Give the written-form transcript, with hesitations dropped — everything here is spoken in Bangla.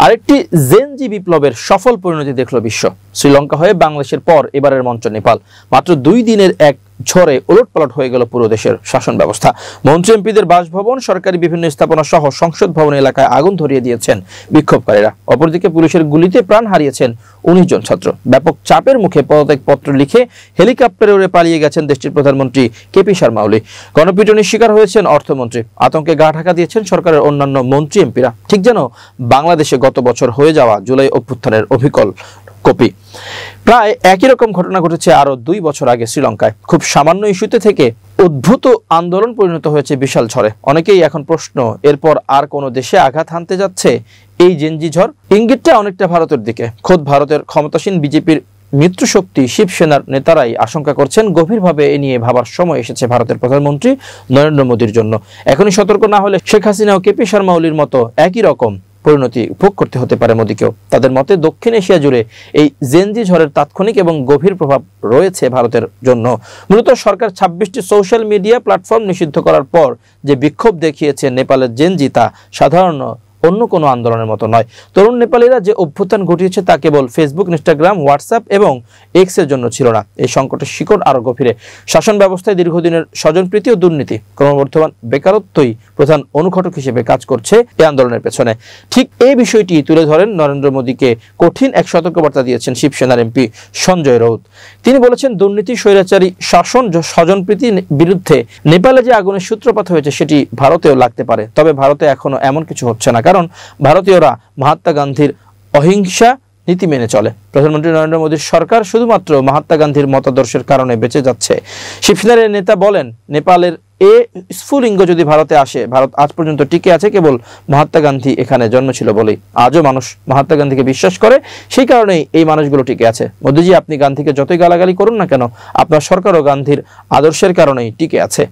আরেকটি জেনজি বিপ্লবের সফল পরিণতি দেখল বিশ্ব। শ্রীলঙ্কা হয়ে বাংলাদেশের পর এবারের মঞ্চ নেপাল। মাত্র 2 দিনের এক ঝড়ে ওলটপালট হয়ে গেল পুরো দেশের শাসন ব্যবস্থা। মন্ত্রী এমপিদের বাসভবন, সরকারি বিভিন্ন স্থাপনা সহ সংসদ ভবন এলাকায় আগুন ধরিয়ে দিয়েছেন বিক্ষোভকারীরা। অপরদিকে পুলিশের গুলিতে প্রাণ হারিয়েছেন 19 জন ছাত্র। ব্যাপক চাপের মুখে পদত্যাগপত্র লিখে হেলিকপ্টারে উড়ে পালিয়ে গেছেন দেশটির প্রধানমন্ত্রী কেপি শর্মা ওলি। গণপিটুনির শিকার হয়েছেন অর্থমন্ত্রী। আতঙ্কে গা ঢাকা দিয়েছেন সরকারের অন্যান্য মন্ত্রী এমপিরা। ঠিক যেন বাংলাদেশে গত বছর হয়ে যাওয়া জুলাই অভ্যুত্থানের অবিকল কপি। প্রায় একই রকম ঘটনা ঘটেছে আরো 2 বছর আগে শ্রীলঙ্কায়। খুব সামান্য ইস্যুতে থেকে উদ্ভূত আন্দোলন পরিণত হয়েছে বিশাল ঝড়ে। অনেকেই এখন প্রশ্ন, এরপর আর কোন দেশে আঘাত হানতে যাচ্ছে এই জেনজি ঝড়? ইঙ্গিতটা অনেকটা ভারতের দিকে। খোদ ভারতের ক্ষমতাসীন বিজেপির মিত্রশক্তি শিবসেনার নেতারাই আশঙ্কা করছেন গভীরভাবে এ নিয়ে ভাবার সময় এসেছে ভারতের প্রধানমন্ত্রী নরেন্দ্র মোদীর জন্য। এখনই সতর্ক না হলে শেখ হাসিনা ও কেপি শর্মা ওলির মতো একই রকম পরিণতি ভোগ করতে হতে পারে মোদীকেও। তাদের মতে দক্ষিণ এশিয়া জুড়ে এই জেনজি ঝড়ের তাৎক্ষণিক এবং গভীর প্রভাব রয়েছে ভারতের জন্য। মূলত সরকার 26টি সোশ্যাল মিডিয়া প্ল্যাটফর্ম নিষিদ্ধ করার পর যে বিক্ষোভ দেখিয়েছে নেপালের জেনজি, তা সাধারণ অন্য কোনো আন্দোলনের মতো নয়। তরুণ নেপালিরা যে অভ্যুত্থান ঘটিয়েছে তা কেবল ফেসবুক, ইনস্টাগ্রাম, হোয়াটসঅ্যাপ এবং এক্স এর জন্য ছিল না। এই সংকটের শিকড় আরো গভীরে। শাসন ব্যবস্থায় দীর্ঘদিনের স্বজনপ্রীতি ও দুর্নীতি, ক্রমবর্ধমান বেকারত্বই প্রধান অনুঘটক হিসেবে কাজ করছে এই আন্দোলনের পেছনে। ঠিক এই বিষয়টি তুলে ধরেন নরেন্দ্র মোদীকে কঠিন এক সতর্কবার্তা দিয়েছেন শিবসেনার এমপি সঞ্জয় রাউত। তিনি বলেছেন, দুর্নীতি, স্বৈরাচারী শাসন, স্বজনপ্রীতি বিরুদ্ধে নেপালে যে আগুনের সূত্রপাত হয়েছে সেটি ভারতেও লাগতে পারে। তবে ভারতে এখনো এমন কিছু হচ্ছে না, কারণ ভারতীয়রা মহাত্মা গান্ধীর অহিংসা নীতি মেনে চলে। প্রধানমন্ত্রী নরেন্দ্র মোদীর সরকার শুধুমাত্র মহাত্মা গান্ধীর মতাদর্শের কারণে বেঁচে যাচ্ছে। শিবসেনার নেতা বলেন, নেপালের এ স্ফুলিঙ্গ যদি ভারতে আসে, ভারত আজ পর্যন্ত টিকে আছে কেবল মহাত্মা গান্ধী এখানে জন্মেছিল বলেই। আজও মানুষ মহাত্মা গান্ধীকে বিশ্বাস করে, সেই কারণেই এই মানুষগুলো টিকে আছে। মোদীজি, আপনি গান্ধীকে যতই গালাগালি করুন না কেন, আপনার সরকারও গান্ধীর আদর্শের কারণেই টিকে আছে।